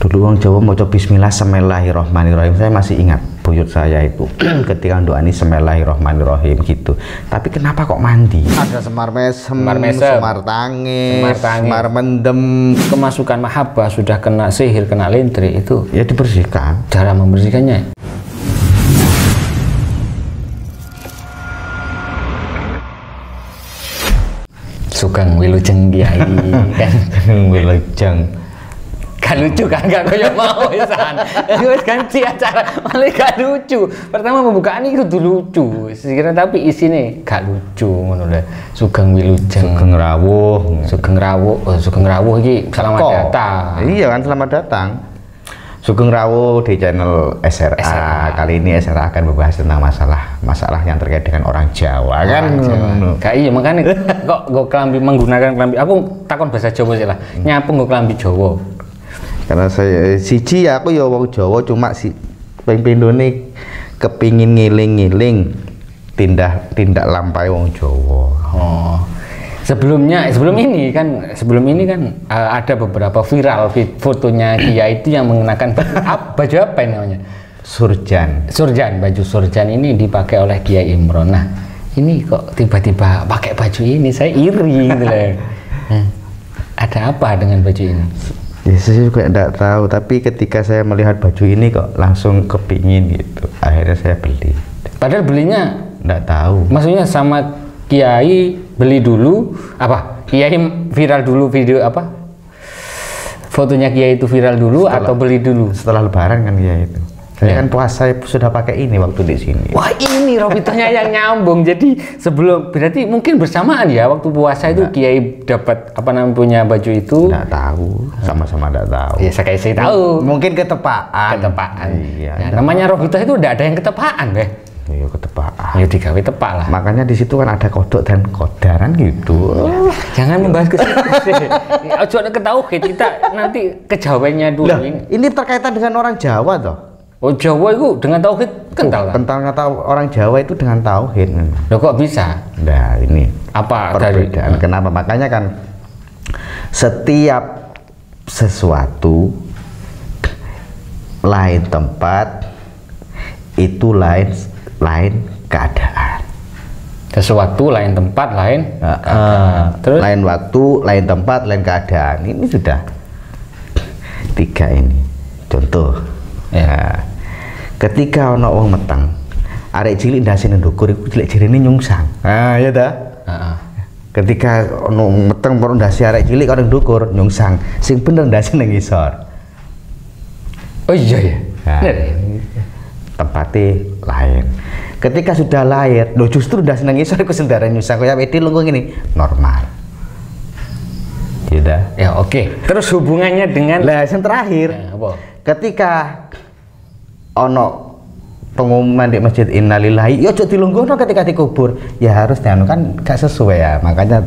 Dulu orang Jawa mau bismillah bismillahirrahmanirrahim. Saya masih ingat buyut saya itu ketika doa ini bismillahirrahmanirrahim gitu. Tapi kenapa kok mandi? Ada semar mesem, semar tangis, semar mendem. Kemasukan mahabbah sudah kena sihir, kena lintrik itu Ya dibersihkan. cara membersihkannya. Sugeng Wilujeng Kiai kan. Wilujeng. Gak lucu kan, gak koyo mau pisan. Wis ganti acara, malah gak lucu. Pertama pembukaan itu lucu, sekira tapi isine gak lucu ngono lho. Sugeng Wilujeng. Sugeng rawuh. Sugeng rawuh. Oh, Sugeng rawuh iki selamat datang. Iya kan, selamat datang. Sugeng rawuh di channel SRA. Kali ini SRA akan membahas tentang masalah yang terkait dengan orang Jawa kan. Kayak iya makanya kok gue kelambi menggunakan kelambi. Aku takon bahasa Jawa sih lah. Nyapu gue kelambi Jawa. Karena saya siji aku ya wong Jawa, cuma si pindone kepingin ngiling-ngiling tindak lampai wong Jawa. Oh. Sebelum ini kan ada beberapa viral fotonya Kiai itu yang mengenakan baju apa namanya? Surjan. Baju surjan ini dipakai oleh Kiai Imron. Nah, ini kok tiba-tiba pakai baju ini, saya iri gitu loh. Nah, ada apa dengan baju ini? Ya saya juga tidak tahu, tapi ketika saya melihat baju ini kok langsung kepingin gitu. Akhirnya saya beli. Padahal belinya tidak tahu. Maksudnya sama Kiai beli dulu apa? Kiai viral dulu video apa? Fotonya Kiai itu viral dulu atau beli dulu? Setelah lebaran kan Kiai itu. Saya kan puasa sudah pakai ini waktu di sini. Wah, ini robitonya yang nyambung. Jadi berarti mungkin bersamaan ya waktu puasa itu Kiai dapat apa namanya punya baju itu? Tidak tahu, sama-sama tidak tahu. Ya saya tahu. Mungkin ketepaan. Iya. Nah, namanya robito itu tidak ada yang ketepaan, deh. Iya ketepaan. Ya digawe tepak lah. Makanya di situ kan ada kodok dan kodaran gitu. Jangan membahas ke situ sih. Ojo ada ketauhid, kita nanti kejawennya dulu. Lah, ini terkaitan dengan orang Jawa toh. Oh Jawa itu dengan tauhid kental kan? Kental kata orang Jawa itu dengan tauhid. Loh kok bisa? Nah ini apa perbedaan? Kenapa? Makanya kan setiap sesuatu lain tempat itu lain keadaan. Sesuatu lain tempat lain keadaan. Terus lain waktu lain tempat lain keadaan. Ini sudah tiga ini contoh ya. Ketika ono wong meteng arek cilik ndase ndukur iku cilik jirine nyungsang. Ya ta? Ketika ono meteng baru ndase arek cilik karo ndukur nyungsang, sing bener ndase nang ngisor. Oh iya ya. Tempatnya lain. Ketika sudah lahir, lo justru ndase nang ngisor iku sendara nyungsang kaya wedi lungguh ngene, normal. Tidak. Ya oke. Terus hubungannya dengan yang terakhir. Apa? Ketika ono pengumuman di masjid innalillahi ya ojo dilungguhno ketika dikubur ya harus dianu kan gak sesuai ya, makanya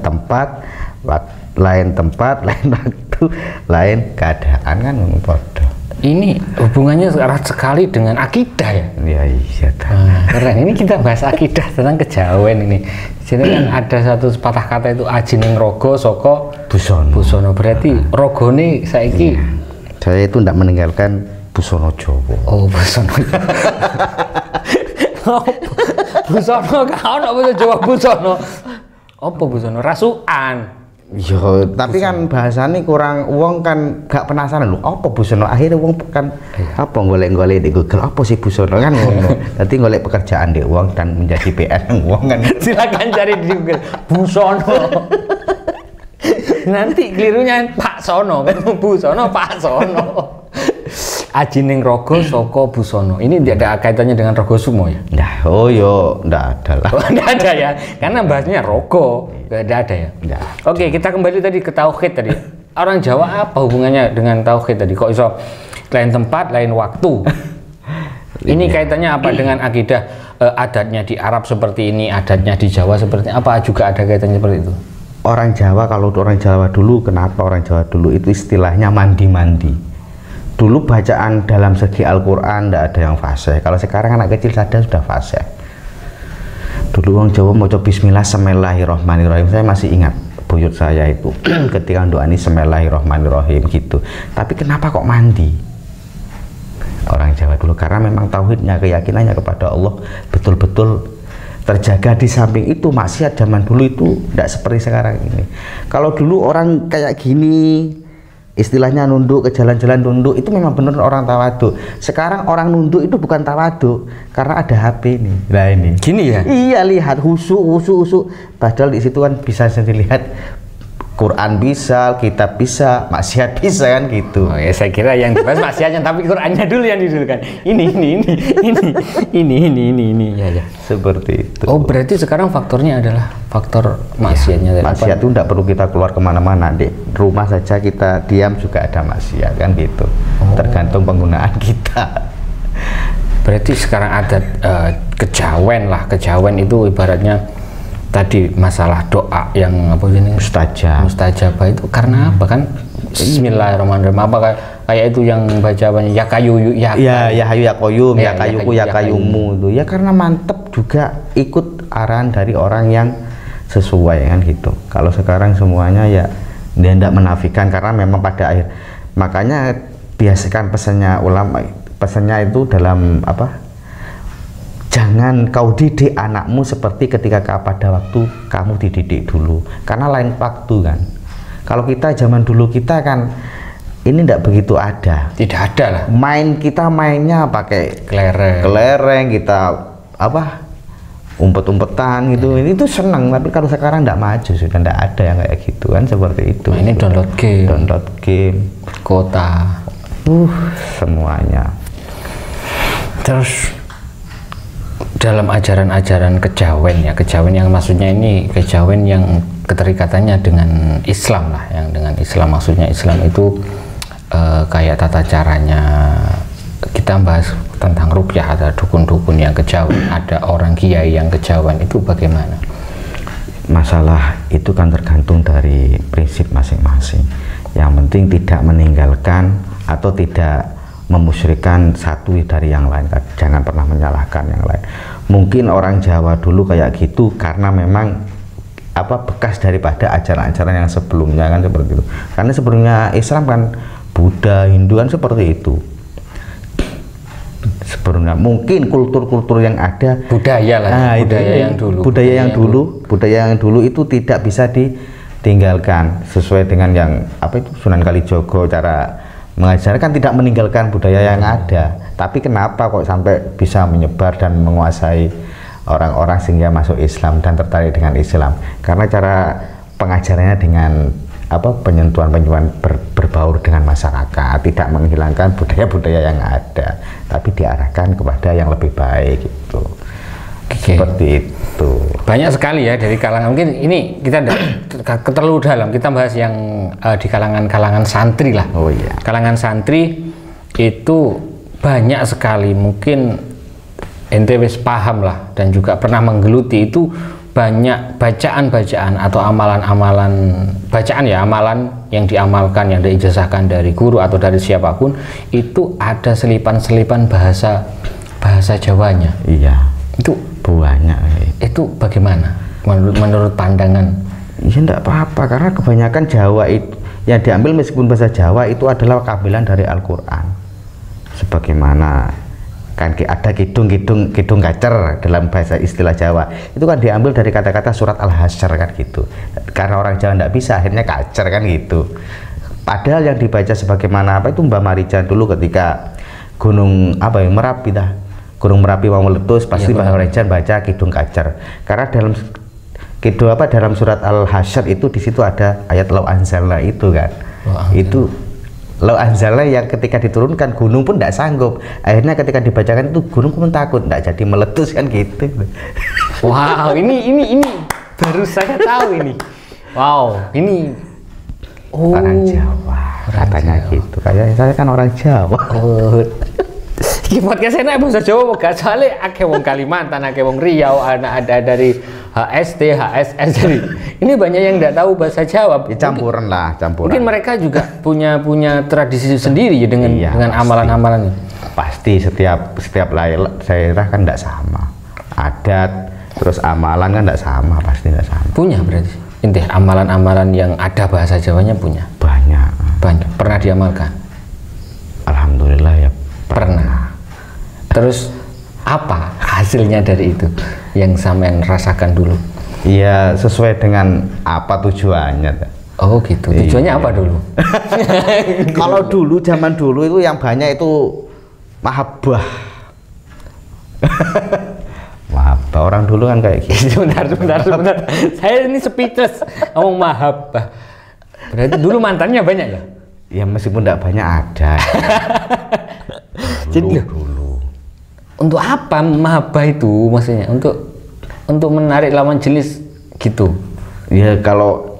lain tempat lain waktu lain keadaan kan podo. Ini hubungannya erat sekali dengan akidah ya. Ya iya keren. Ini kita bahas akidah tentang kejawen ini. Jadi kan ada satu patah kata itu ajining rogo soko busono. Berarti rogone saiki saya itu tidak meninggalkan Busono Jawa. Oh, Busono. Busono kan ono bahasa Jawa Busono. Apa Busono? Rasukan. Yo, tapi kan bahasanya kurang, wong kan gak penasaran lho, apa Busono? Akhirnya wong kan apa golek-golek di Google, apa sih Busono kan ngono. Nanti golek pekerjaan di wong dan menjadi PN wong kan. Silakan cari di Google Busono. Nanti kelirunya Pak Sono kan, Busono Pak Sono. Ajining rogo soko busono. Ini tidak ada kaitannya dengan rogo sumo ya? Nah, oh yo, enggak ada lah. Enggak ada ya, karena bahasnya rogo, enggak ada ya. Enggak. Oke, kita kembali tadi ke tauhid tadi. Orang Jawa apa hubungannya dengan tauhid tadi? Kok iso lain tempat, lain waktu? Ini kaitannya apa dengan akidah? Adatnya di Arab seperti ini, adatnya di Jawa seperti ini. Apa juga ada kaitannya seperti itu? Orang Jawa, kalau orang Jawa dulu, kenapa orang Jawa dulu itu istilahnya mandi-mandi? Dulu bacaan dalam segi Al-Quran tidak ada yang fasih. Kalau sekarang anak kecil saja sudah fasih. Dulu orang Jawa mau bismillah bismillahirrahmanirrahim. Saya masih ingat buyut saya itu ketika doa ini Bismillahirrahmanirrahim gitu. Tapi kenapa kok mandi? Orang Jawa dulu karena memang tauhidnya, keyakinannya kepada Allah betul-betul terjaga. Di samping itu maksiat zaman dulu itu tidak seperti sekarang ini. Kalau dulu orang kayak gini, istilahnya nunduk ke jalan-jalan nunduk, itu memang benar orang tawaduk. Sekarang orang nunduk itu bukan tawaduk karena ada HP ini. Nah ini. Gini ya? Iya, lihat khusyuk. Padahal di situ kan bisa dilihat Quran bisa, kitab bisa, maksiat bisa kan gitu. Oh ya, saya kira yang dibahas maksiatnya, tapi Qurannya dulu yang didulukan. Ini. Ya. Seperti itu. Oh, berarti sekarang faktornya adalah faktor maksiatnya. Ya, maksiat itu tidak perlu kita keluar kemana-mana, di rumah saja kita diam juga ada maksiat kan gitu. Tergantung penggunaan kita. Berarti sekarang ada kejawen lah. Kejawen itu ibaratnya tadi masalah doa yang apa ini mustajabah itu karena apa kan? Bismillahirrahmanirrahim. Apa kayak itu yang baca banyak ya kayu ya hayu ya koyum ya kayuku ya kayumu itu ya karena mantep juga ikut arahan dari orang yang sesuai kan gitu. Kalau sekarang semuanya ya dia tidak menafikan karena memang pada akhir, makanya biasakan pesannya ulama, pesannya itu dalam apa, jangan kau didik anakmu seperti ketika pada waktu kamu dididik dulu, karena lain waktu kan. Kalau kita zaman dulu kita kan ini tidak begitu ada. Tidak ada lah. Kita mainnya pakai kelereng kita apa umpet-umpetan gitu. Ini tuh senang, tapi kalau sekarang tidak maju, sudah tidak ada yang kayak gitu kan, seperti itu. Ini download game, kota, semuanya. Terus dalam ajaran-ajaran kejawen ya, kejawen yang maksudnya ini kejawen yang keterikatannya dengan Islam lah, yang dengan Islam maksudnya Islam itu kayak tata caranya. Kita bahas tentang ruqyah, ada dukun-dukun yang kejawen, ada orang kiai yang kejawen, itu bagaimana? Masalah itu kan tergantung dari prinsip masing-masing. Yang penting tidak meninggalkan atau tidak memusyrikan satu dari yang lain, jangan pernah menyalahkan yang lain. Mungkin orang Jawa dulu kayak gitu karena memang apa bekas daripada ajaran-ajaran yang sebelumnya kan seperti itu. Karena sebelumnya Islam kan Buddha, Hindu kan seperti itu. Sebelumnya mungkin kultur-kultur yang ada budaya lah, budaya yang dulu itu tidak bisa ditinggalkan sesuai dengan yang apa itu Sunan Kalijogo cara mengajarkan tidak meninggalkan budaya yang ada. Tapi kenapa kok sampai bisa menyebar dan menguasai orang-orang sehingga masuk Islam dan tertarik dengan Islam? Karena cara pengajarannya dengan apa penyentuhan-penyentuhan berbaur dengan masyarakat, tidak menghilangkan budaya-budaya yang ada, tapi diarahkan kepada yang lebih baik gitu. Seperti itu. Banyak sekali ya dari kalangan, mungkin ini kita terlalu dalam, kita bahas yang di kalangan santri lah. Oh iya. Kalangan santri itu banyak sekali, mungkin ente wis paham lah dan juga pernah menggeluti itu banyak bacaan-bacaan atau amalan-amalan bacaan ya, amalan yang diamalkan, yang diijazahkan dari guru atau dari siapapun, itu ada selipan-selipan bahasa Jawanya. Iya. Itu banyak. Itu bagaimana menurut pandangan? Ya enggak apa-apa, karena kebanyakan Jawa itu yang diambil meskipun bahasa Jawa itu adalah kambilan dari Al-Quran. Sebagaimana kan ada kidung kacer dalam bahasa istilah Jawa, itu kan diambil dari kata-kata surat Al-Hasyr kan gitu. Karena orang Jawa enggak bisa, akhirnya kacer kan gitu. Padahal yang dibaca sebagaimana apa itu Mbah Marijan dulu ketika Gunung apa ya Merapi dah. Gunung Merapi mau meletus pasti Mbah Marijan baca kidung kacer. Karena dalam surat Al-Hasyr itu di situ ada ayat Lau Anzalna itu kan. Itu Lau Anzalna yang ketika diturunkan gunung pun tidak sanggup. Akhirnya ketika dibacakan itu gunung pun takut, tidak jadi meletus kan gitu. Wow, ini baru saya tahu ini. Wow, ini orang Jawa katanya Jawa. Gitu. Kayak saya kan orang Jawa. Iki podcast enak bahasa Jawa gak soalnya akeh wong Kalimantan, akeh wong Riau, ada dari HST, HSS. Jadi ini banyak yang tidak tahu bahasa Jawa. Ya, campuran. Mungkin mereka juga punya tradisi sendiri ya dengan amalan-amalannya. Pasti setiap daerah kan tidak sama. Adat terus amalan kan tidak sama, pasti tidak sama. Punya berarti. Inti amalan-amalan yang ada bahasa Jawanya punya? Banyak. Banyak. Pernah diamalkan? Alhamdulillah ya Pernah. Terus apa hasilnya dari itu yang sampean rasakan dulu? Ya sesuai dengan apa tujuannya. Oh gitu. Tujuannya apa dulu? Kalau dulu, zaman dulu itu yang banyak itu mahabbah. Mahabbah, orang dulu kan kayak gitu. Sebentar. Saya ini speechless ngomong mahabbah. Berarti dulu mantannya banyak ya? Ya meskipun tidak banyak ada. Jadi dulu. Untuk apa mahabbah itu maksudnya? Untuk menarik lawan jenis gitu. Ya kalau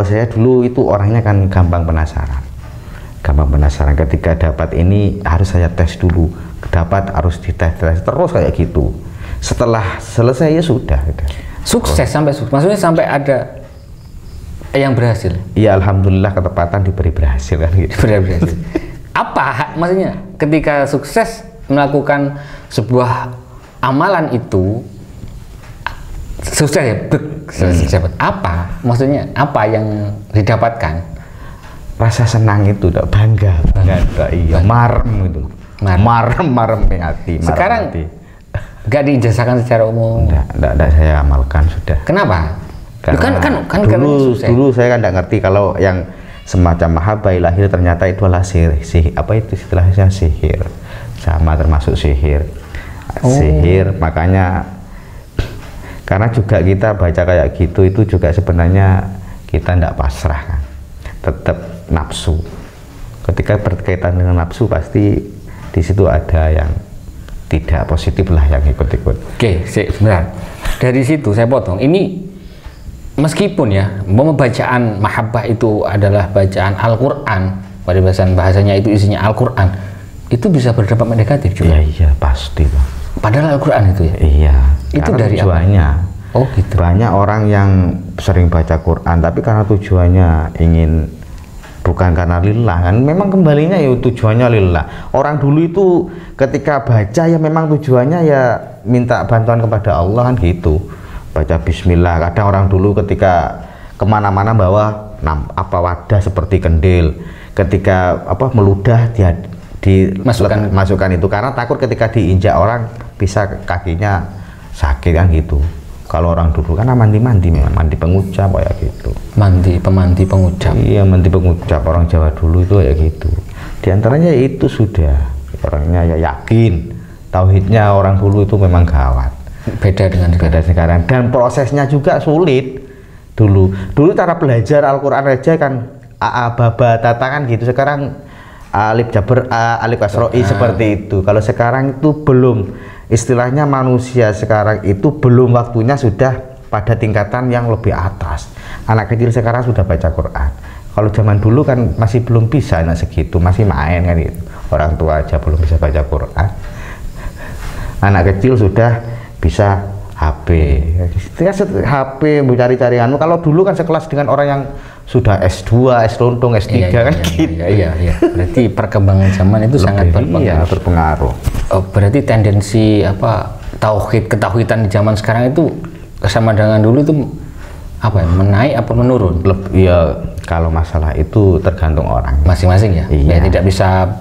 saya dulu itu orangnya kan gampang penasaran. Ketika dapat ini harus saya tes dulu, dapat harus dites terus kayak gitu. Setelah selesai ya sudah. Sukses maksudnya sampai ada yang berhasil. Iya alhamdulillah ketepatan diberi berhasil kan gitu. Berhasil. Apa maksudnya ketika sukses melakukan sebuah amalan itu sukses ya? Apa maksudnya? Apa yang didapatkan? Rasa senang itu, bangga. Iya, marem itu. Marem hati. Sekarang nggak diijazahkan secara umum. Enggak saya amalkan sudah. Kenapa? Karena dulu saya kan nggak ngerti kalau yang semacam mahabbah ilahir ternyata itu adalah sihir. Apa itu istilahnya sihir? Sama termasuk sihir. Sihir, makanya karena juga kita baca kayak gitu itu juga sebenarnya kita tidak pasrah kan, tetap nafsu. Ketika berkaitan dengan nafsu pasti di situ ada yang tidak positif lah yang ikut-ikut. Oke, sebentar. Dari situ saya potong. Ini meskipun ya bacaan mahabbah itu adalah bacaan Al-Quran, pada bahasanya itu isinya Al-Quran, itu bisa berdampak negatif juga. Iya pasti Pak. Padahal Al-Quran itu ya? Iya. Itu dari tujuannya. Oh gitu. Banyak orang yang sering baca Quran tapi karena tujuannya ingin, bukan karena lillah kan, memang kembalinya ya tujuannya lillah. Orang dulu itu ketika baca ya memang tujuannya ya minta bantuan kepada Allah kan gitu. Baca bismillah. Kadang orang dulu ketika kemana-mana bawa wadah seperti kendil, ketika meludah dia masukkan itu karena takut ketika diinjak orang bisa kakinya sakit kan gitu. Kalau orang dulu kan mandi memang mandi pengucap kayak gitu. Pemanti pengucap. Iya, mandi pengucap orang Jawa dulu itu kayak gitu. Di antaranya itu sudah orangnya ya yakin tauhidnya orang dulu itu memang gawat. Beda dengan sekarang dan prosesnya juga sulit. Dulu cara belajar Al-Qur'an aja kan baba tata kan gitu. Sekarang alif jaber alif kasroi seperti itu. Kalau sekarang itu belum, istilahnya manusia sekarang itu belum waktunya sudah pada tingkatan yang lebih atas. Anak kecil sekarang sudah baca Quran. Kalau zaman dulu kan masih belum bisa anak segitu, masih main kan gitu. Orang tua aja belum bisa baca Quran. Anak kecil sudah bisa HP. HP mencari-cari anu. Kalau dulu kan sekelas dengan orang yang sudah S2, S-lontong, S3 kan gitu. Iya. Berarti perkembangan zaman itu sangat berpengaruh. Iya, berpengaruh. Oh, berarti tendensi ketahuidan di zaman sekarang itu sama dengan dulu itu menaik apa menurun? Iya, kalau masalah itu tergantung orang. Masing-masing ya. Iya. Ya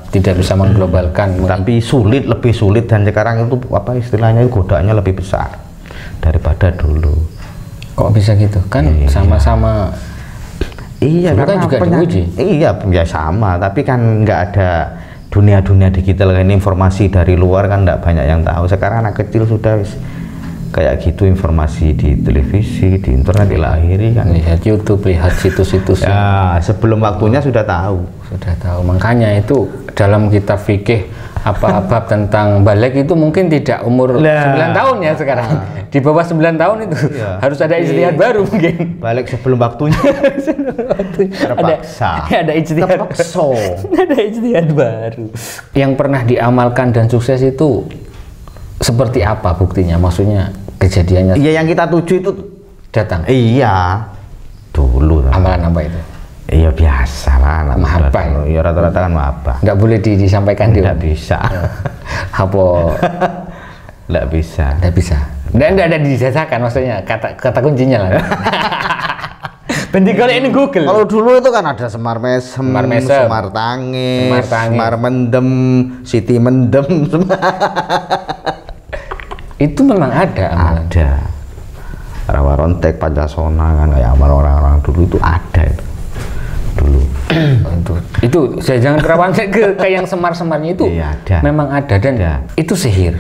tidak bisa mengglobalkan. Tapi lebih sulit dan sekarang itu istilahnya godaannya lebih besar daripada dulu. Kok bisa gitu? Kan sama-sama. Iya, karena juga diuji. Iya, ya sama, tapi kan nggak ada dunia digital ini, informasi dari luar kan nggak banyak yang tahu. Sekarang anak kecil sudah kayak gitu, informasi di televisi, di internet dilahiri kan. Lihat YouTube, lihat situs-situs. Ya, sebelum waktunya sudah tahu. Makanya itu dalam kitab fikih bab tentang balik itu mungkin tidak umur 9 tahun ya sekarang. Di bawah 9 tahun itu harus ada ijtihad baru mungkin. Balik sebelum waktunya. Terpaksa. Ada ijtihad. Ada ijtihad baru. Yang pernah diamalkan dan sukses itu seperti apa buktinya? Maksudnya kejadiannya? Iya, yang kita tuju itu datang. Iya. Dulu. Amalan apa itu? Iya biasa lah. Mahabbah. Iya rata-rata kan mahabbah. Nggak boleh disampaikan dulu. Nggak bisa. Apa? Nggak bisa. Nggak ada dijajahkan maksudnya kata kuncinya lah. Bendi golek ini Google. Kalau dulu itu kan ada Semar Mesem, Semar Tangis, Semar Mendem, Siti Mendem. Itu memang ada. Ada. Rawa Rontek, Pancasona kan kayak orang-orang dulu itu ada itu. Dulu. itu saya jangan kerawan ke yang semar-semarnya itu. Iya, ada. Memang ada dan itu sihir.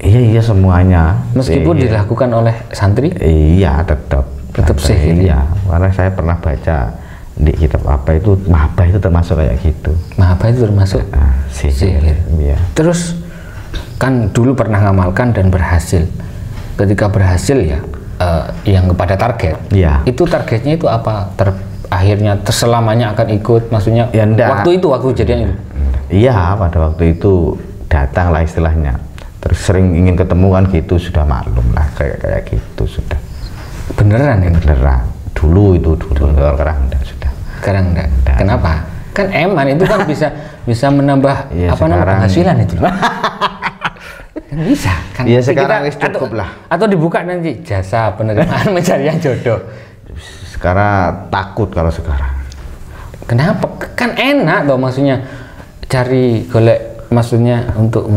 Iya semuanya. Meskipun dilakukan oleh santri. Iya tetap sihir. Iya, karena saya pernah baca di kitab apa itu Mahabbah itu termasuk kayak gitu. Mahabbah itu termasuk sihir. Iya. Terus kan dulu pernah ngamalkan dan berhasil. Ketika berhasil ya yang kepada target. Iya. Itu targetnya itu apa? Akhirnya selamanya akan ikut, maksudnya ya, waktu kejadian itu. Iya, pada waktu itu datang lah istilahnya. Terus sering ingin ketemu kan gitu, sudah maklum lah kayak gitu sudah. Beneran ini? Beneran. Dulu sekarang enggak sudah. Sekarang enggak. Kenapa? Kan eman itu kan bisa menambah penghasilan itu. Kan bisa kan. Iya sekarang cukup lah. Atau dibuka nanti jasa penerimaan pencarian jodoh. Sekarang takut kalau sekarang. Kenapa? Kan enak toh, maksudnya cari golek, maksudnya untuk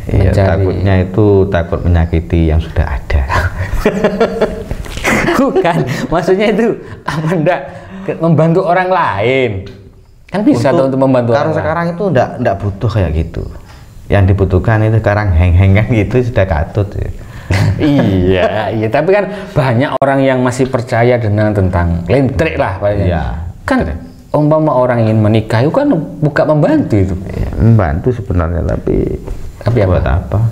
iya, mencari. Takutnya itu takut menyakiti yang sudah ada. Bukan, maksudnya itu apa enggak membantu orang lain. Kan bisa untuk membantu orang lain. Sekarang itu enggak butuh kayak gitu. Yang dibutuhkan itu sekarang heng-hengan gitu sudah katut. iya, tapi kan banyak orang yang masih percaya tentang lentrik lah Pak. Iya. Kan umpama orang ingin menikah itu kan bukan membantu itu. Ya, membantu sebenarnya tapi buat apa?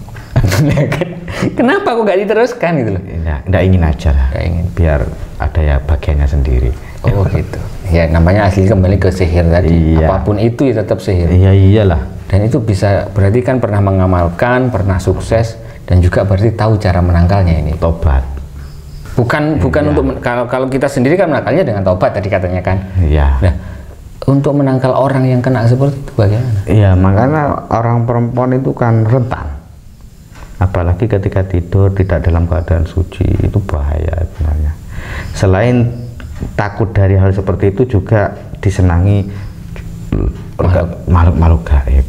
Kenapa kok nggak diteruskan gitu loh? Nggak ingin aja lah. Nggak ingin. Biar ada ya bagiannya sendiri. Oh gitu. Ya namanya asli kembali ke sihir tadi. Iya. Apapun itu ya tetap sihir. Iya iyalah. Dan itu bisa berarti kan pernah mengamalkan, pernah sukses. Dan juga berarti tahu cara menangkalnya ini. Tobat. Bukan untuk kalau kita sendiri kan menangkalnya dengan tobat tadi katanya kan. Iya. Nah, untuk menangkal orang yang kena seperti itu bagaimana? Iya, makanya orang perempuan itu kan rentan. Apalagi ketika tidur tidak dalam keadaan suci itu bahaya sebenarnya. Selain takut dari hal seperti itu juga disenangi makhluk gaib.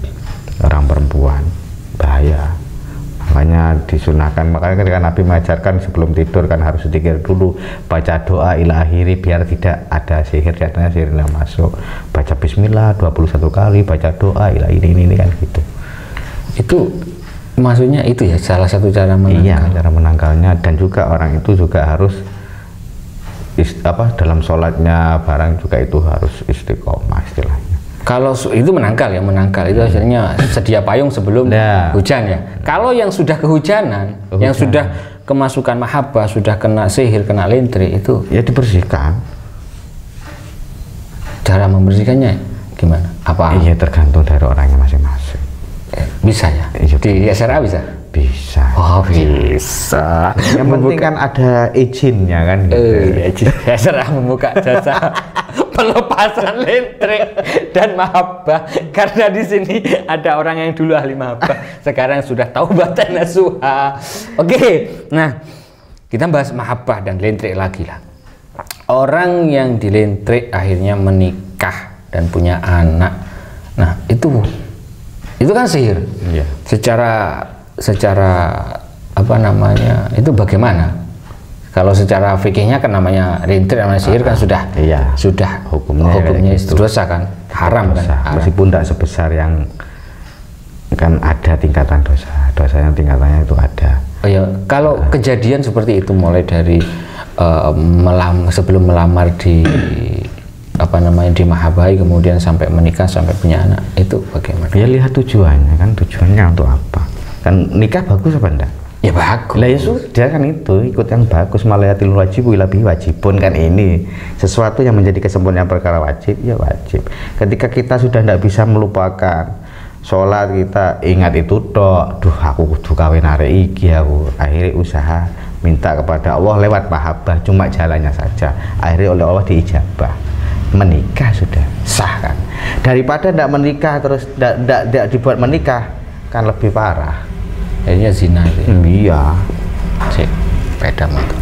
Orang perempuan bahaya. Makanya disunahkan, makanya ketika Nabi mengajarkan sebelum tidur kan harus dikir dulu, baca doa ila akhiri biar tidak ada sihir, jadinya sihir yang masuk. Baca bismillah 21 kali, baca doa ila ini kan gitu. Itu maksudnya itu ya salah satu cara menangkal. Iya, cara menangkalnya. Dan juga orang itu juga harus dalam sholatnya barang juga itu harus istiqomah istilahnya. Kalau itu menangkal itu hasilnya sedia payung sebelum hujan ya. Kalau yang sudah kehujanan, yang sudah kemasukan mahabbah, sudah kena sihir, kena lentrik itu ya dibersihkan. Cara membersihkannya gimana? Apa? Iya tergantung dari orangnya masing-masing. Bisa ya? Di SRA bisa? Bisa. Oh bisa. Yang penting kan ada izinnya kan. Gitu. SRA membuka jasa pelepasan lentrik dan mahabbah karena di sini ada orang yang dulu ahli mahabbah sekarang sudah taubatan nasuha. Oke, nah kita bahas mahabbah dan lentrik lagi lah. Orang yang dilentrik akhirnya menikah dan punya anak, nah itu kan sihir. Iya. Secara apa namanya itu bagaimana? Kalau secara fikihnya kan namanya lentrik, namanya sihir kan sudah hukumnya itu dosa kan, haram dosa. Kan. Meskipun tidak sebesar yang kan ada tingkatan dosa yang tingkatannya itu ada. Oh ya, kalau kejadian seperti itu mulai dari sebelum melamar di di mahabbahi kemudian sampai menikah sampai punya anak itu bagaimana? Ya lihat tujuannya kan, tujuannya untuk apa? Kan nikah bagus apa enggak? Ya bagus. Lah ya sudah kan itu ikut yang bagus, malayatil wajibu ila bihi wajibun kan, ini sesuatu yang menjadi kesempurnaan perkara wajib ya wajib. Ketika kita sudah tidak bisa melupakan sholat, kita ingat itu toh, duh aku kudu kawin arek iki, aku akhirnya usaha minta kepada Allah lewat mahabbah, cuma jalannya saja akhirnya oleh Allah diijabah, menikah sudah sah kan, daripada tidak menikah terus tidak dibuat menikah kan lebih parah. Akhirnya zina itu. Iya. Cek, beda motor.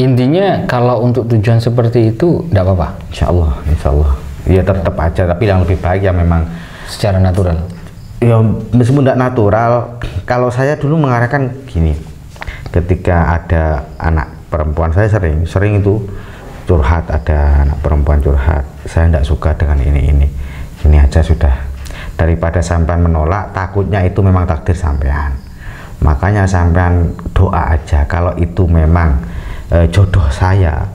Intinya kalau untuk tujuan seperti itu tidak apa-apa. Insya Allah. Ya tetap aja, tapi yang lebih baik ya memang Secara natural. ya meskipun tidak natural. Kalau saya dulu mengarahkan gini, ketika ada anak perempuan, saya sering itu curhat, ada anak perempuan curhat, saya tidak suka dengan ini aja sudah, daripada sampean menolak, takutnya itu memang takdir sampean, makanya sampean doa aja kalau itu memang jodoh saya,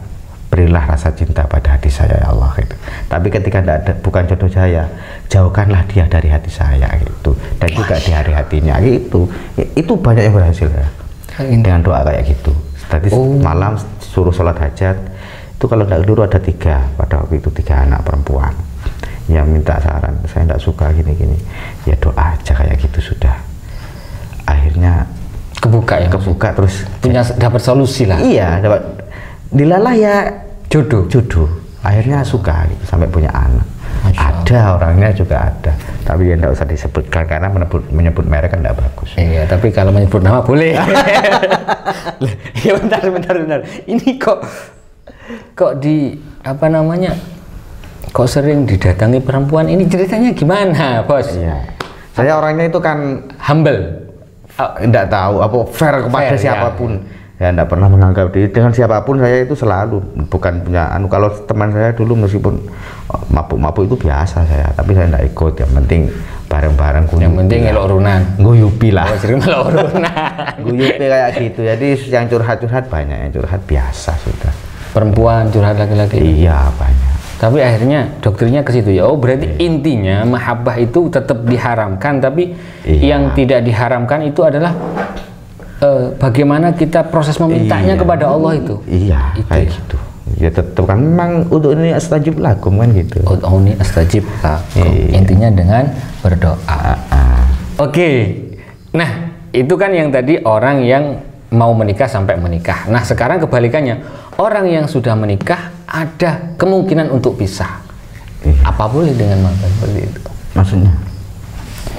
berilah rasa cinta pada hati saya ya Allah gitu. Tapi ketika bukan jodoh saya, jauhkanlah dia dari hati saya gitu, dan juga di hari hatinya gitu. Itu banyak yang berhasil ya dengan doa kayak gitu. Tadi malam suruh sholat hajat itu, kalau tidak dulu ada 3 pada waktu itu, 3 anak perempuan yang minta saran, saya tidak suka gini ya doa aja kayak gitu sudah. Akhirnya Kebuka terus punya dapat solusi lah. Iya, dapat dilalah ya jodoh. Akhirnya suka gitu, sampai punya anak. Ada orangnya juga ada, tapi ya tidak usah disebutkan karena menyebut merek kan tidak bagus. Iya, tapi kalau menyebut nama boleh. Ya bentar. Ini kok di apa namanya? Kok sering didatangi perempuan ini, ceritanya gimana, Bos? Iya. Saya orangnya itu kan humble. Tidak tahu apa fair kepada siapapun. Ya tidak pernah menganggap diri dengan siapapun, saya itu selalu bukan punya kalau teman saya dulu meskipun mabuk itu biasa saya, tapi saya tidak ikut, yang penting bareng-bareng yang penting elok urunan guyupi lah, guyupi kayak gitu. Jadi yang curhat banyak, yang curhat biasa sudah, perempuan curhat laki-laki. Iya banyak. Tapi akhirnya dokternya ke situ ya. Oh berarti intinya mahabbah itu tetap diharamkan, tapi yang tidak diharamkan itu adalah bagaimana kita proses memintanya kepada Allah itu. Iya, itu kayak gitu. Ya tetap kan memang untuk ini astajib lakum kan gitu. Ini astajib lakum. Intinya dengan berdoa. Oke. Nah, itu kan yang tadi orang yang mau menikah sampai menikah. Nah, sekarang kebalikannya. Orang yang sudah menikah ada kemungkinan untuk pisah. Apa boleh dengan mantan seperti itu? Maksudnya?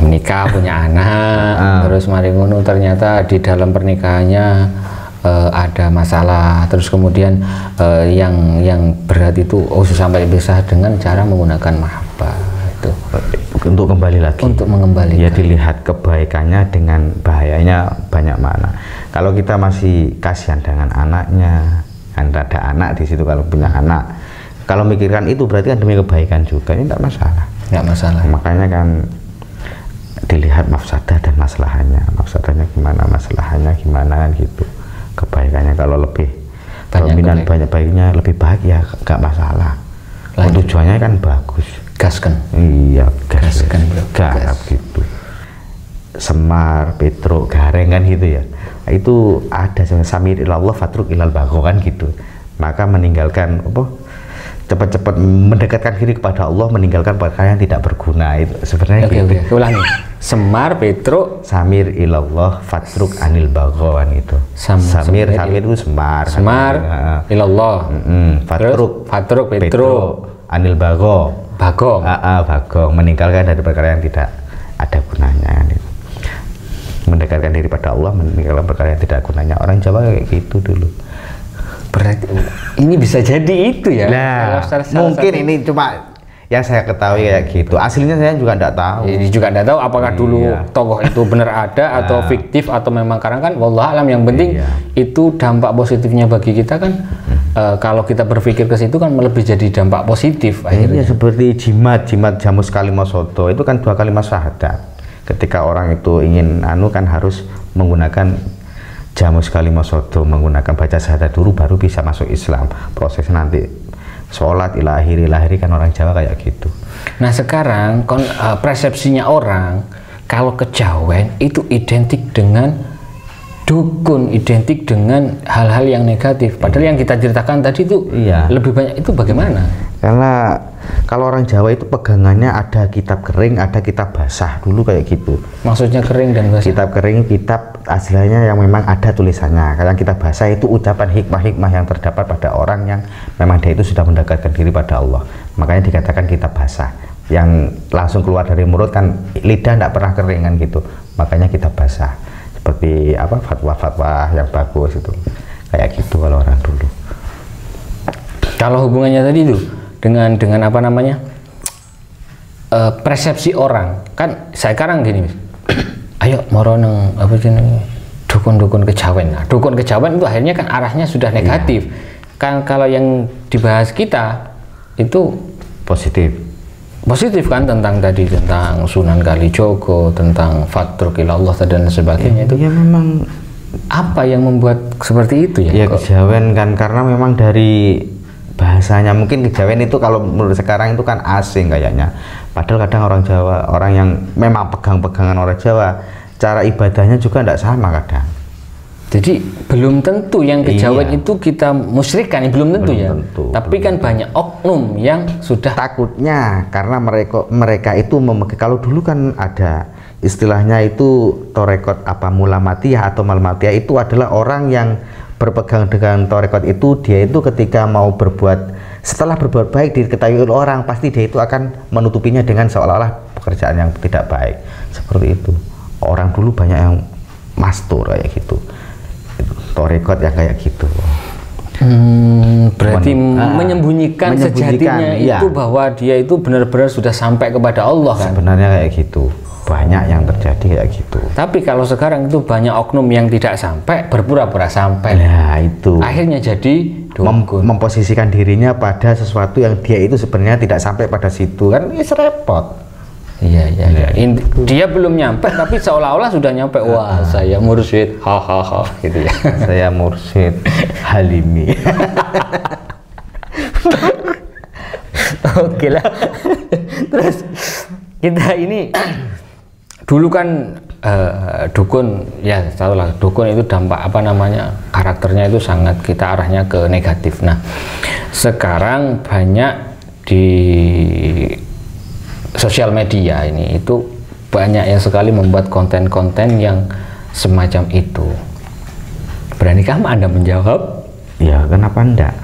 Menikah, punya anak, terus mari ngono ternyata di dalam pernikahannya ada masalah, terus kemudian yang berat itu sampai pisah dengan cara menggunakan mahabbah itu. Untuk kembali lagi. Untuk mengembalikan. Ya dilihat kebaikannya dengan bahayanya banyak mana. Kalau kita masih kasihan dengan anaknya, kan ada anak di situ, kalau punya anak, kalau mikirkan itu berarti kan demi kebaikan juga, ini tidak masalah. Tidak masalah. Makanya kan dilihat mafsadah dan masalahnya, mafsadahnya gimana, masalahnya gimana kan gitu. Kebaikannya kalau lebih dominan banyak baiknya, lebih baik ya nggak masalah. Tujuannya kan bagus. Gaskan. Iya, gaskan bro. Garap gitu. Semar, Petruk, Gareng kan gitu ya. Itu ada samir ilallah fatruk ilal bagho kan gitu. Maka meninggalkan cepat-cepat mendekatkan diri kepada Allah, meninggalkan perkara yang tidak berguna, itu sebenarnya gitu. Ulangi. Semar, Petruk, samir ilallah fatruk anil bagho kan gitu. Samir itu semar. Semar ilallah. Fatruk Petruk anil bagho. Bagong, meninggalkan dari perkara yang tidak ada gunanya. Mendekatkan diri pada Allah, meninggalkan perkara yang tidak gunanya. Orang Jawa kayak gitu dulu. Berarti ini bisa jadi itu ya? Nah, mungkin ini cuma yang saya ketahui kayak gitu. Aslinya saya juga tidak tahu. Ini juga tidak tahu apakah dulu tokoh itu benar ada atau fiktif atau memang, karena kan wallah alam, yang penting itu dampak positifnya bagi kita kan. Kalau kita berpikir ke situ kan lebih jadi dampak positif akhirnya. Seperti jimat jamus kalimah soto itu kan 2 kalimat syahadat. Ketika orang itu ingin kan harus menggunakan jamus kalimah soto, menggunakan baca syahadat dulu baru bisa masuk Islam. Prosesnya nanti sholat ilahiri kan orang Jawa kayak gitu. Nah sekarang persepsinya orang kalau kejawen itu identik dengan dukun, identik dengan hal-hal yang negatif. Padahal yang kita ceritakan tadi itu lebih banyak itu bagaimana? Karena kalau orang Jawa itu pegangannya ada kitab kering, ada kitab basah dulu kayak gitu. Maksudnya kering dan basah? Kitab kering, kitab aslinya yang memang ada tulisannya. Kalau kitab basah itu ucapan hikmah-hikmah yang terdapat pada orang yang memang dia itu sudah mendekatkan diri pada Allah. Makanya dikatakan kitab basah. Yang langsung keluar dari mulut kan lidah tidak pernah kering kan gitu. Makanya kitab basah. Seperti fatwa-fatwa yang bagus itu. Kayak gitu kalau orang dulu. Kalau hubungannya tadi itu dengan apa namanya persepsi orang, kan sekarang gini, ayo moro nang apa jenenge dukun-dukun kejawen. Nah, dukun kejawen itu akhirnya kan arahnya sudah negatif. Kan kalau yang dibahas kita itu positif kan, tentang tadi tentang Sunan Kalijogo, tentang Fatruk ilallah dan sebagainya. Itu ya memang apa yang membuat seperti itu ya? Ya kejawen kan karena memang dari bahasanya, mungkin kejawen itu kalau menurut sekarang itu kan asing kayaknya, padahal kadang orang Jawa, orang yang memang pegang-pegangan orang Jawa, cara ibadahnya juga tidak sama kadang. Jadi belum tentu yang kejawen itu kita musyrikkan, belum tentu ya. Tapi kan banyak oknum yang sudah, takutnya karena mereka itu kalau dulu kan ada istilahnya itu torekot apa mulamatiyah atau malmatiyah, itu adalah orang yang berpegang dengan torekot itu, dia itu ketika mau setelah berbuat baik diketahui oleh orang, pasti dia itu akan menutupinya dengan seolah-olah pekerjaan yang tidak baik. Seperti itu. Orang dulu banyak yang mastur kayak gitu. Torekot yang kayak gitu. Berarti menyembunyikan sejatinya itu bahwa dia itu benar-benar sudah sampai kepada Allah kan? Sebenarnya kayak gitu. Banyak yang terjadi kayak gitu. Tapi kalau sekarang itu banyak oknum yang tidak sampai, berpura-pura sampai. Nah itu. Akhirnya jadi memposisikan dirinya pada sesuatu yang dia itu sebenarnya tidak sampai pada situ, kan ini repot. Iya. Dia belum nyampe tapi seolah-olah sudah nyampe. Wah, saya mursyid, hahaha, gitu ya. Saya mursyid Halimi. Oke lah. Terus kita ini dulu kan dukun, ya tahu lah, dukun itu dampak apa namanya, karakternya itu sangat kita arahnya ke negatif. Nah sekarang banyak di sosial media ini itu banyak yang sekali membuat konten-konten yang semacam itu. Beranikah Anda menjawab? Ya kenapa enggak?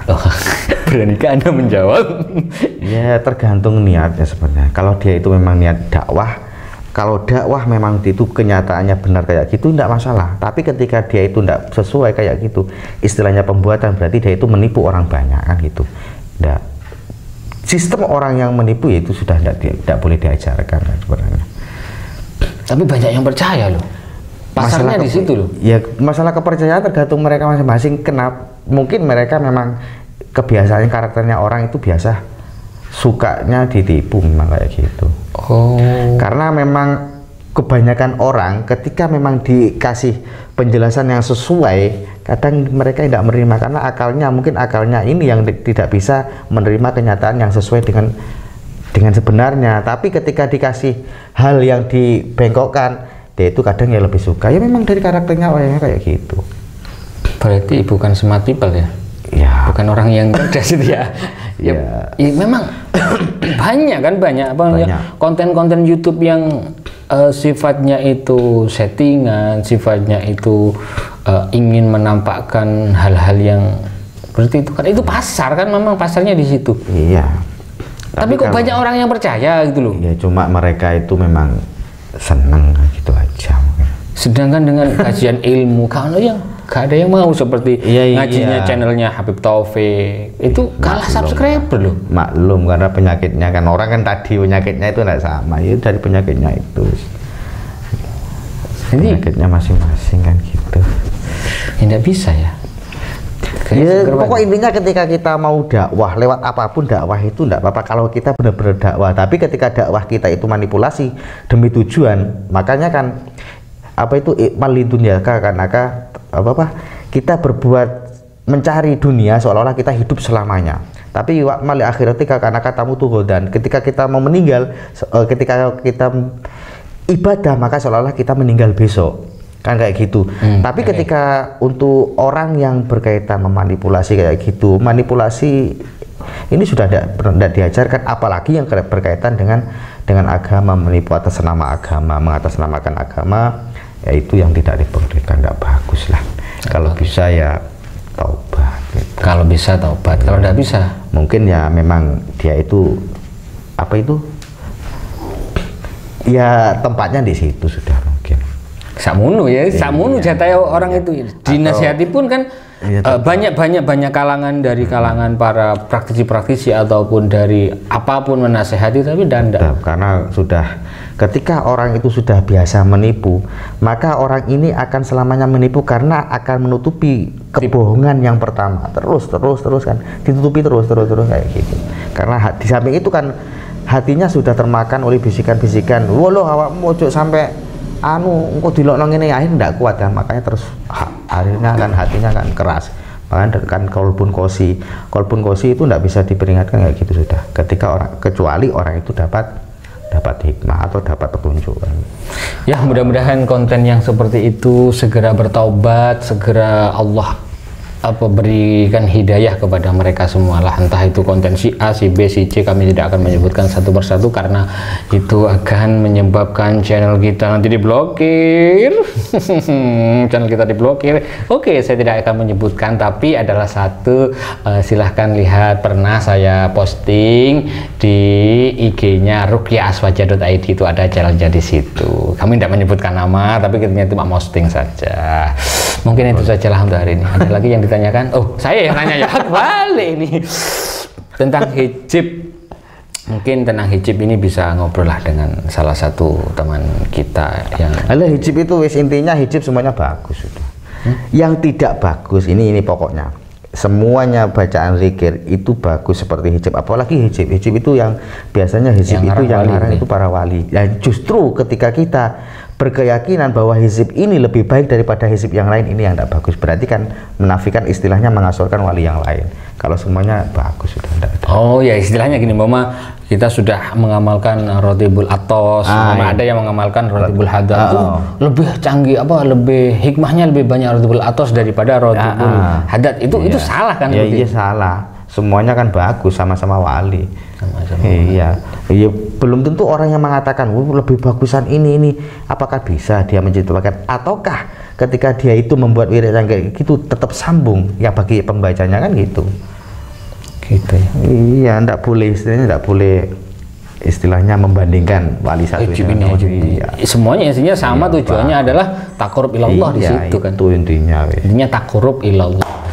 Beranikah Anda menjawab? Ya tergantung niatnya sebenarnya. Kalau dia itu memang niat dakwah, kalau dakwah memang itu kenyataannya benar kayak gitu, enggak masalah. Tapi ketika dia itu enggak sesuai kayak gitu, istilahnya pembuatan, berarti dia itu menipu orang banyak kan gitu. Enggak. Sistem orang yang menipu itu sudah tidak boleh diajarkan kan, sebenarnya. Tapi banyak yang percaya loh. Pasarnya di situ loh. Ya masalah kepercayaan tergantung mereka masing-masing. Kenapa? Mungkin mereka memang kebiasaan karakternya orang itu biasa sukanya ditipu, memang kayak gitu. Karena memang kebanyakan orang ketika memang dikasih penjelasan yang sesuai, kadang mereka tidak menerima karena akalnya ini yang tidak bisa menerima kenyataan yang sesuai dengan sebenarnya. Tapi ketika dikasih hal yang dibengkokkan, dia itu kadang ya lebih suka. Ya memang dari karakternya orangnya kayak gitu. Berarti bukan smart people ya? Ya. Bukan orang yang cerdas itu ya? Ya memang banyak konten-konten YouTube yang sifatnya itu settingan, sifatnya itu ingin menampakkan hal-hal yang seperti itu kan, itu pasar kan, memang pasarnya di situ. Iya. Tapi kok banyak orang yang percaya gitu loh. Ya cuma mereka itu memang senang gitu aja. Sedangkan dengan kajian ilmu, kalau yang gak ada yang mau seperti ngajinya channelnya Habib Taufik itu kalah subscriber loh. Maklum karena penyakitnya kan, orang kan tadi penyakitnya itu tidak sama, ya dari penyakitnya itu. Jadi penyakitnya masing-masing kan gitu. Tidak bisa ya. Ya, pokok intinya ketika kita mau dakwah lewat apapun, dakwah itu tidak apa-apa kalau kita benar-benar dakwah. Tapi ketika dakwah kita itu manipulasi demi tujuan, makanya kan apa itu ikmal dunia karena kita berbuat mencari dunia seolah-olah kita hidup selamanya. Tapi wakmal akhiratika karena katamu tuh, dan ketika kita mau meninggal, ketika kita ibadah maka seolah-olah kita meninggal besok. Kan kayak gitu. Tapi ketika untuk orang yang berkaitan memanipulasi kayak gitu, manipulasi ini sudah tidak diajarkan, apalagi yang berkaitan dengan agama, menipu atas nama agama, mengatasnamakan agama, ya itu yang tidak diperbolehkan, tidak bagus lah. Kalau bisa ya taubat gitu. Kalau bisa taubat, kalau tidak bisa mungkin ya memang dia itu apa itu ya tempatnya di situ sudah mungkin. Sakmono ya, sakmono jatah orang itu dinasihati pun kan banyak kalangan dari kalangan para praktisi-praktisi ataupun dari apapun menasehati, tapi tidak. Karena sudah ketika orang itu sudah biasa menipu, maka orang ini akan selamanya menipu karena akan menutupi kebohongan yang pertama, terus kan, ditutupi terus kayak gitu. Karena di samping itu kan hatinya sudah termakan oleh bisikan-bisikan, "Wolo awakmu ojo sampai engko dilokno ngene," akhirnya ndak kuat kan, makanya terus akhirnya kan hatinya kan keras. Makanya kan kolbun kosi itu ndak bisa diperingatkan kayak gitu sudah. Kecuali orang itu dapat hikmah atau dapat petunjuk kan. Ya, mudah-mudahan konten yang seperti itu segera bertaubat, segera Allah berikan hidayah kepada mereka semua lah, entah itu konten si A, si B, si C, kami tidak akan menyebutkan satu persatu karena itu akan menyebabkan channel kita nanti diblokir. Channel kita diblokir. Oke, saya tidak akan menyebutkan, tapi adalah satu, silahkan lihat, pernah saya posting di IG-nya ruqyahaswaja.id, itu ada channelnya di situ. Kami tidak menyebutkan nama, tapi kita cuma posting saja. Mungkin itu saja lah untuk hari ini. Ada lagi yang ditanyakan? Oh, saya yang nanya ya, balik nih tentang hijab. Mungkin tentang hijab ini bisa ngobrol lah dengan salah satu teman kita yang. Hijab itu intinya hijab semuanya bagus sudah. Yang tidak bagus ini pokoknya semuanya bacaan zikir itu bagus seperti hijab, apalagi hijab itu yang biasanya hijab itu yang larang itu para wali. Dan justru ketika kita berkeyakinan bahwa hizib ini lebih baik daripada hizib yang lain, ini yang tidak bagus, berarti kan menafikan, istilahnya mengasurkan wali yang lain. Kalau semuanya bagus sudah tidak ada. Oh ya, istilahnya gini, Mama, kita sudah mengamalkan Rotibul Atos, ada yang mengamalkan Rotibul Hadad, itu lebih canggih, lebih hikmahnya lebih banyak Rotibul Atos daripada Rotibul Hadad. Itu salah kan? Iya salah. Semuanya kan bagus, sama-sama wali. Iya, belum tentu orang yang mengatakan lebih bagusan ini, apakah bisa dia menciptakan, ataukah ketika dia itu membuat wirid yang kayak gitu tetap sambung ya bagi pembacanya kan gitu ya. Iya, enggak boleh, istilahnya enggak boleh, istilahnya membandingkan wali satu dengan iya. Semuanya intinya sama, tujuannya adalah taqarrub ilallah di situ kan. Itu intinya taqarrub ilallah.